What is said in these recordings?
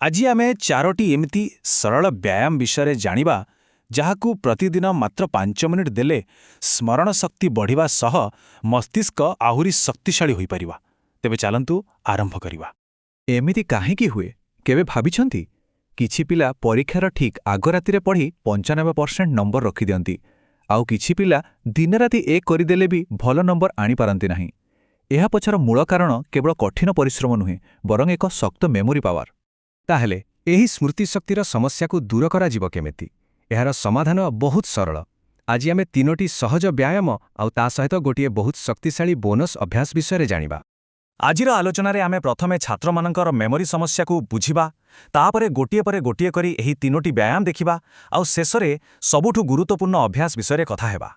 ଆଜି ଆମେ ଚାରୋଟି ଏମିତି ସରଳ ବ୍ୟାୟାମ ବିଷୟରେ ଜାଣିବା ଯାହାକୁ ପ୍ରତିଦିନ ମାତ୍ର 5 ମିନିଟ୍ ଦେଲେ ସ୍ମରଣ ଶକ୍ତି ବଢ଼ିବା ସହ ମସ୍ତିଷ୍କ ଆହୁରି ଶକ୍ତିଶାଳୀ ହୋଇପାରିବା। ତେବେ ଚାଲନ୍ତୁ ଆରମ୍ଭ କରିବା। ଏମିତି କାହିଁକି ହୁଏ କେବେ ଭାବିଛନ୍ତି? କିଛି ପିଲା ପରୀକ୍ଷାର ଠିକ୍ ଆଗ ରାତିରେ ପଢ଼ି 95% ନମ୍ବର ରଖିଦିଅନ୍ତି, ଆଉ କିଛି ପିଲା ଦିନରାତି ଏକ କରିଦେଲେ ବି ଭଲ ନମ୍ବର ଆଣିପାରନ୍ତି ନାହିଁ। ଏହା ପଛର ମୂଳ କାରଣ କେବଳ କଠିନ ପରିଶ୍ରମ ନୁହେଁ, ବରଂ ଏକ ଶକ୍ତ ମେମୋରି ପାୱାର। ତାହେଲେ ଏହି ସ୍ମୃତିଶକ୍ତିର ସମସ୍ୟାକୁ ଦୂର କରାଯିବ କେମିତି? ଏହାର ସମାଧାନ ବହୁତ ସରଳ। ଆଜି ଆମେ 3ଟି ସହଜ ବ୍ୟାୟାମ ଆଉ ତା ସହିତ ଗୋଟିଏ ବହୁତ ଶକ୍ତିଶାଳୀ ବୋନସ୍ ଅଭ୍ୟାସ ବିଷୟରେ ଜାଣିବା। ଆଜିର ଆଲୋଚନାରେ ଆମେ ପ୍ରଥମେ ଛାତ୍ରମାନଙ୍କର ମେମୋରି ସମସ୍ୟାକୁ ବୁଝିବା, ତାପରେ ଗୋଟିଏ ପରେ ଗୋଟିଏ କରି ଏହି 3ଟି ବ୍ୟାୟାମ ଦେଖିବା, ଆଉ ଶେଷରେ ସବୁଠୁ ଗୁରୁତ୍ୱପୂର୍ଣ୍ଣ ଅଭ୍ୟାସ ବିଷୟରେ କଥା ହେବା।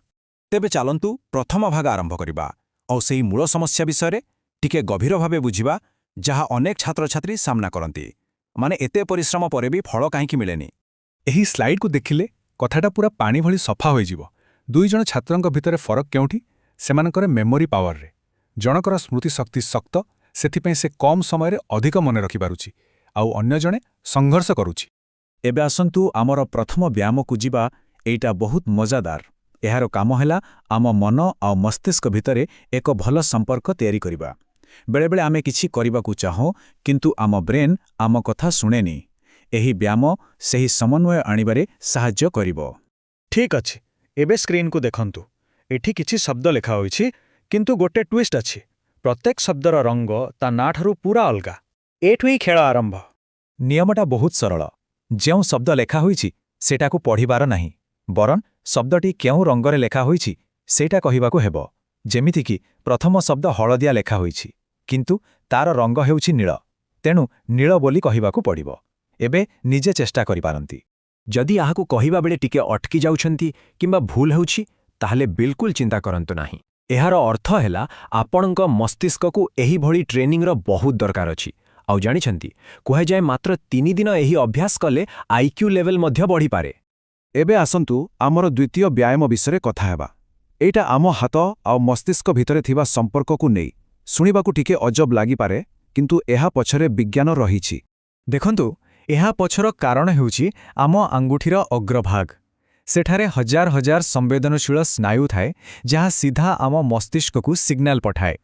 ତେବେ ଚାଲନ୍ତୁ ପ୍ରଥମ ଭାଗ ଆରମ୍ଭ କରିବା ଆଉ ସେହି ମୂଳ ସମସ୍ୟା ବିଷୟରେ ଟିକେ ଗଭୀର ଭାବେ ବୁଝିବା, ଯାହା ଅନେକ ଛାତ୍ରଛାତ୍ରୀ ସାମ୍ନା କରନ୍ତି। ମାନେ ଏତେ ପରିଶ୍ରମ ପରେ ବି ଫଳ କାହିଁକି ମିଳେନି? ଏହି ସ୍ଲାଇଡ୍କୁ ଦେଖିଲେ କଥାଟା ପୁରା ପାଣି ଭଳି ସଫା ହୋଇଯିବ। 2 ଜଣ ଛାତ୍ରଙ୍କ ଭିତରେ ଫରକ କେଉଁଠି? ସେମାନଙ୍କର ମେମୋରି ପାୱାରରେ। ଜଣକର ସ୍ମୃତିଶକ୍ତି ଶକ୍ତ, ସେଥିପାଇଁ ସେ କମ୍ ସମୟରେ ଅଧିକ ମନେ ରଖିପାରୁଛି, ଆଉ ଅନ୍ୟ ଜଣେ ସଂଘର୍ଷ କରୁଛି। ଏବେ ଆସନ୍ତୁ ଆମର ପ୍ରଥମ ବ୍ୟାୟାମକୁ ଯିବା। ଏଇଟା ବହୁତ ମଜାଦାର। ଏହାର କାମ ହେଲା ଆମ ମନ ଆଉ ମସ୍ତିଷ୍କ ଭିତରେ ଏକ ଭଲ ସମ୍ପର୍କ ତିଆରି କରିବା। ବେଳେବେଳେ ଆମେ କିଛି କରିବାକୁ ଚାହୁଁ, କିନ୍ତୁ ଆମ ବ୍ରେନ୍ ଆମ କଥା ଶୁଣେନି। ଏହି ବ୍ୟାୟାମ ସେହି ସମନ୍ୱୟ ଆଣିବାରେ ସାହାଯ୍ୟ କରିବ। ଠିକ୍ ଅଛି, ଏବେ ସ୍କ୍ରିନ୍କୁ ଦେଖନ୍ତୁ। ଏଠି କିଛି ଶବ୍ଦ ଲେଖା ହୋଇଛି, କିନ୍ତୁ ଗୋଟେ ଟ୍ୱିଷ୍ଟ ଅଛି। ପ୍ରତ୍ୟେକ ଶବ୍ଦର ରଙ୍ଗ ତା ନାଁଠାରୁ ପୁରା ଅଲଗା। ଏଠୁ ହିଁ ଖେଳ ଆରମ୍ଭ। ନିୟମଟା ବହୁତ ସରଳ। ଯେଉଁ ଶବ୍ଦ ଲେଖା ହୋଇଛି ସେଟାକୁ ପଢ଼ିବାର ନାହିଁ, ବରଂ ଶବ୍ଦଟି କେଉଁ ରଙ୍ଗରେ ଲେଖା ହୋଇଛି ସେଇଟା କହିବାକୁ ହେବ। ଯେମିତିକି ପ୍ରଥମ ଶବ୍ଦ ହଳଦିଆ ଲେଖା ହୋଇଛି, କିନ୍ତୁ ତାର ରଙ୍ଗ ହେଉଛି ନୀଳ, ତେଣୁ ନୀଳ ବୋଲି କହିବାକୁ ପଡ଼ିବ। ଏବେ ନିଜେ ଚେଷ୍ଟା କରିପାରନ୍ତି। ଯଦି ଏହାକୁ କହିବା ବେଳେ ଟିକେ ଅଟକି ଯାଉଛନ୍ତି କିମ୍ବା ଭୁଲ ହେଉଛି, ତାହେଲେ ବିଲକୁଲ ଚିନ୍ତା କରନ୍ତୁ ନାହିଁ। ଏହାର ଅର୍ଥ ହେଲା ଆପଣଙ୍କ ମସ୍ତିଷ୍କକୁ ଏହିଭଳି ଟ୍ରେନିଂର ବହୁତ ଦରକାର ଅଛି। ଆଉ ଜାଣିଛନ୍ତି, କୁହାଯାଏ ମାତ୍ର 3 ଦିନ ଏହି ଅଭ୍ୟାସ କଲେ ଆଇକ୍ୟୁ ଲେଭେଲ୍ ମଧ୍ୟ ବଢ଼ିପାରେ। ଏବେ ଆସନ୍ତୁ ଆମର ଦ୍ୱିତୀୟ ବ୍ୟାୟାମ ବିଷୟରେ କଥା ହେବା। ଏଇଟା ଆମ ହାତ ଆଉ ମସ୍ତିଷ୍କ ଭିତରେ ଥିବା ସମ୍ପର୍କକୁ ନେଇ। ଶୁଣିବାକୁ ଟିକେ ଅଜବ ଲାଗିପାରେ, କିନ୍ତୁ ଏହା ପଛରେ ବିଜ୍ଞାନ ରହିଛି। ଦେଖନ୍ତୁ, ଏହା ପଛର କାରଣ ହେଉଛି ଆମ ଆଙ୍ଗୁଠିର ଅଗ୍ରଭାଗ। ସେଠାରେ ହଜାର ହଜାର ସମ୍ବେଦନଶୀଳ ସ୍ନାୟୁ ଥାଏ, ଯାହା ସିଧା ଆମ ମସ୍ତିଷ୍କକୁ ସିଗ୍ନାଲ ପଠାଏ।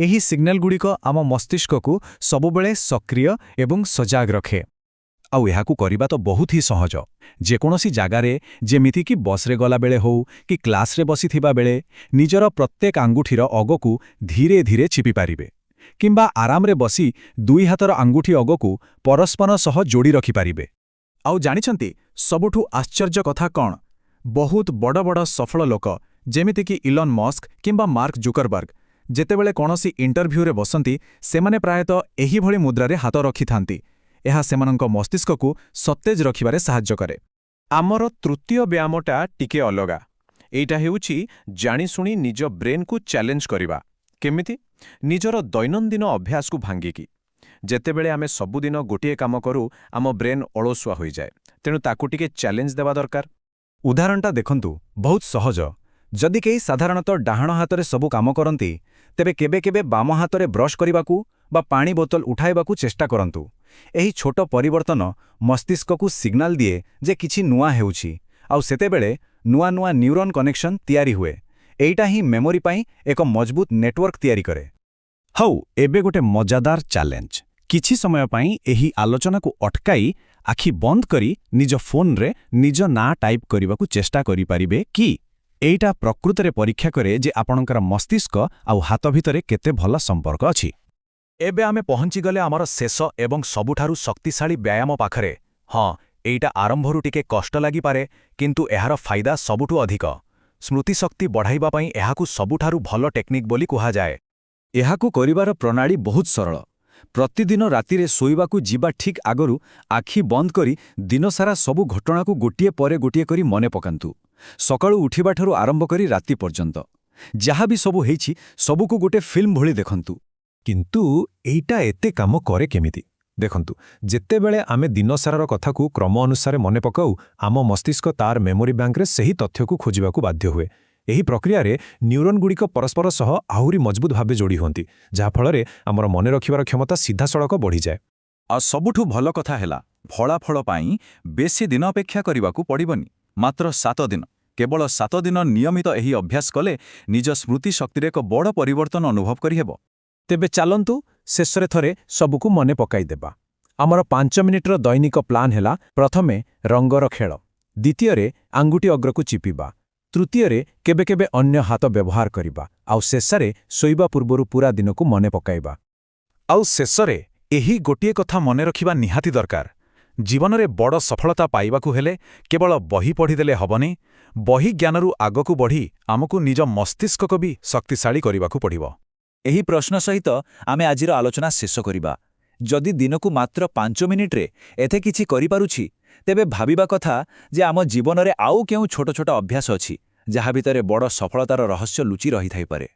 ଏହି ସିଗ୍ନାଲଗୁଡ଼ିକ ଆମ ମସ୍ତିଷ୍କକୁ ସବୁବେଳେ ସକ୍ରିୟ ଏବଂ ସଜାଗ ରଖେ। ଆଉ ଏହାକୁ କରିବା ତ ବହୁତ ହିଁ ସହଜ। ଯେକୌଣସି ଜାଗାରେ, ଯେମିତିକି ବସ୍ରେ ଗଲାବେଳେ ହେଉ କି କ୍ଲାସ୍ରେ ବସିଥିବା ବେଳେ, ନିଜର ପ୍ରତ୍ୟେକ ଆଙ୍ଗୁଠିର ଅଗକୁ ଧୀରେ ଧୀରେ ଚିପିପାରିବେ, କିମ୍ବା ଆରାମରେ ବସି 2 ହାତର ଆଙ୍ଗୁଠି ଅଗକୁ ପରସ୍ପର ସହ ଯୋଡ଼ି ରଖିପାରିବେ। ଆଉ ଜାଣିଛନ୍ତି, ସବୁଠୁ ଆଶ୍ଚର୍ଯ୍ୟ କଥା କ'ଣ? ବହୁତ ବଡ଼ ବଡ଼ ସଫଳ ଲୋକ, ଯେମିତିକି ଇଲନ୍ ମସ୍କ କିମ୍ବା ମାର୍କ ଜୁକରବର୍ଗ, ଯେତେବେଳେ କୌଣସି ଇଣ୍ଟରଭ୍ୟୁରେ ବସନ୍ତି, ସେମାନେ ପ୍ରାୟତଃ ଏହିଭଳି ମୁଦ୍ରାରେ ହାତ ରଖିଥାନ୍ତି। ଏହା ସେମାନଙ୍କ ମସ୍ତିଷ୍କକୁ ସତେଜ ରଖିବାରେ ସାହାଯ୍ୟ କରେ। ଆମର ତୃତୀୟ ବ୍ୟାୟାମଟା ଟିକେ ଅଲଗା। ଏଇଟା ହେଉଛି ଜାଣିଶୁଣି ନିଜ ବ୍ରେନ୍କୁ ଚ୍ୟାଲେଞ୍ଜ କରିବା। କେମିତି? ନିଜର ଦୈନନ୍ଦିନ ଅଭ୍ୟାସକୁ ଭାଙ୍ଗିକି। ଯେତେବେଳେ ଆମେ ସବୁଦିନ ଗୋଟିଏ କାମ କରୁ, ଆମ ବ୍ରେନ୍ ଅଳସୁଆ ହୋଇଯାଏ, ତେଣୁ ତାକୁ ଟିକେ ଚ୍ୟାଲେଞ୍ଜ ଦେବା ଦରକାର। ଉଦାହରଣଟା ଦେଖନ୍ତୁ, ବହୁତ ସହଜ। ଯଦି କେହି ସାଧାରଣତଃ ଡାହାଣ ହାତରେ ସବୁ କାମ କରନ୍ତି, ତେବେ କେବେ କେବେ ବାମ ହାତରେ ବ୍ରଶ କରିବାକୁ ବା ପାଣି ବୋତଲ ଉଠାଇବାକୁ ଚେଷ୍ଟା କରନ୍ତୁ। ଏହି ଛୋଟ ପରିବର୍ତ୍ତନ ମସ୍ତିଷ୍କକୁ ସିଗ୍ନାଲ ଦିଏ ଯେ କିଛି ନୂଆ ହେଉଛି, ଆଉ ସେତେବେଳେ ନୂଆ ନୂଆ ନ୍ୟୁରନ୍ କନେକ୍ସନ୍ ତିଆରି ହୁଏ। ଏଇଟା ହିଁ ମେମୋରି ପାଇଁ ଏକ ମଜବୁତ ନେଟୱାର୍କ ତିଆରି କରେ। ହଉ, ଏବେ ଗୋଟେ ମଜାଦାର ଚ୍ୟାଲେଞ୍ଜ। କିଛି ସମୟ ପାଇଁ ଏହି ଆଲୋଚନାକୁ ଅଟକାଇ ଆଖି ବନ୍ଦ କରି ନିଜ ଫୋନ୍ରେ ନିଜ ନାଁ ଟାଇପ୍ କରିବାକୁ ଚେଷ୍ଟା କରିପାରିବେ କି? ଏଇଟା ପ୍ରକୃତରେ ପରୀକ୍ଷା କରେ ଯେ ଆପଣଙ୍କର ମସ୍ତିଷ୍କ ଆଉ ହାତ ଭିତରେ କେତେ ଭଲ ସମ୍ପର୍କ ଅଛି। ଏବେ ଆମେ ପହଞ୍ଚିଗଲେ ଆମର ଶେଷ ଏବଂ ସବୁଠାରୁ ଶକ୍ତିଶାଳୀ ବ୍ୟାୟାମ ପାଖରେ। ହଁ, ଏଇଟା ଆରମ୍ଭରୁ ଟିକେ କଷ୍ଟ ଲାଗିପାରେ, କିନ୍ତୁ ଏହାର ଫାଇଦା ସବୁଠୁ ଅଧିକ। ସ୍ମୃତିଶକ୍ତି ବଢ଼ାଇବା ପାଇଁ ଏହାକୁ ସବୁଠାରୁ ଭଲ ଟେକ୍ନିକ୍ ବୋଲି କୁହାଯାଏ। ଏହାକୁ କରିବାର ପ୍ରଣାଳୀ ବହୁତ ସରଳ। ପ୍ରତିଦିନ ରାତିରେ ଶୋଇବାକୁ ଯିବା ଠିକ୍ ଆଗରୁ ଆଖି ବନ୍ଦ କରି ଦିନସାରା ସବୁ ଘଟଣାକୁ ଗୋଟିଏ ପରେ ଗୋଟିଏ କରି ମନେ ପକାନ୍ତୁ। ସକାଳୁ ଉଠିବାଠାରୁ ଆରମ୍ଭ କରି ରାତି ପର୍ଯ୍ୟନ୍ତ ଯାହା ବି ସବୁ ହେଇଛି, ସବୁକୁ ଗୋଟେ ଫିଲ୍ମ ଭଳି ଦେଖନ୍ତୁ। କିନ୍ତୁ ଏଇଟା ଏତେ କାମ କରେ କେମିତି? ଦେଖନ୍ତୁ, ଯେତେବେଳେ ଆମେ ଦିନସାରାର କଥାକୁ କ୍ରମ ଅନୁସାରେ ମନେ ପକାଉ, ଆମ ମସ୍ତିଷ୍କ ତାର ମେମୋରି ବ୍ୟାଙ୍କରେ ସେହି ତଥ୍ୟକୁ ଖୋଜିବାକୁ ବାଧ୍ୟ ହୁଏ। ଏହି ପ୍ରକ୍ରିୟାରେ ନ୍ୟୁରନ୍ଗୁଡ଼ିକ ପରସ୍ପର ସହ ଆହୁରି ମଜବୁତ ଭାବେ ଯୋଡ଼ି ହୁଅନ୍ତି, ଯାହାଫଳରେ ଆମର ମନେ ରଖିବାର କ୍ଷମତା ସିଧାସଳଖ ବଢ଼ିଯାଏ। ଆଉ ସବୁଠୁ ଭଲ କଥା ହେଲା ଫଳାଫଳ ପାଇଁ ବେଶୀ ଦିନ ଅପେକ୍ଷା କରିବାକୁ ପଡ଼ିବନି। ମାତ୍ର 7 ଦିନ, କେବଳ 7 ଦିନ ନିୟମିତ ଏହି ଅଭ୍ୟାସ କଲେ ନିଜ ସ୍ମୃତି ଶକ୍ତିରେ ଏକ ବଡ଼ ପରିବର୍ତ୍ତନ ଅନୁଭବ କରିହେବ। ତେବେ ଚାଲନ୍ତୁ ଶେଷରେ ଥରେ ସବୁକୁ ମନେ ପକାଇଦେବା। ଆମର 5 ମିନିଟର ଦୈନିକ ପ୍ଲାନ୍ ହେଲା, ପ୍ରଥମେ ରଙ୍ଗର ଖେଳ, ଦ୍ୱିତୀୟରେ ଆଙ୍ଗୁଠି ଅଗ୍ରକୁ ଚିପିବା, ତୃତୀୟରେ କେବେ କେବେ ଅନ୍ୟ ହାତ ବ୍ୟବହାର କରିବା, ଆଉ ଶେଷରେ ଶୋଇବା ପୂର୍ବରୁ ପୁରା ଦିନକୁ ମନେ ପକାଇବା। ଆଉ ଶେଷରେ ଏହି ଗୋଟିଏ କଥା ମନେ ରଖିବା ନିହାତି ଦରକାର, ଜୀବନରେ ବଡ଼ ସଫଳତା ପାଇବାକୁ ହେଲେ କେବଳ ବହି ପଢ଼ିଦେଲେ ହବନି, ବହି ଜ୍ଞାନରୁ ଆଗକୁ ବଢ଼ି ଆମକୁ ନିଜ ମସ୍ତିଷ୍କକୁ ବି ଶକ୍ତିଶାଳୀ କରିବାକୁ ପଡ଼ିବ। ଏହି ପ୍ରଶ୍ନ ସହିତ ଆମେ ଆଜିର ଆଲୋଚନା ଶେଷ କରିବା। ଯଦି ଦିନକୁ ମାତ୍ର 5 ମିନିଟରେ ଏତେ କିଛି କରିପାରୁଛି, ତେବେ ଭାବିବା କଥା ଯେ ଆମ ଜୀବନରେ ଆଉ କେଉଁ ଛୋଟ ଛୋଟ ଅଭ୍ୟାସ ଅଛି ଯାହା ଭିତରେ ବଡ଼ ସଫଳତାର ରହସ୍ୟ ଲୁଚି ରହିଥାଇପାରେ।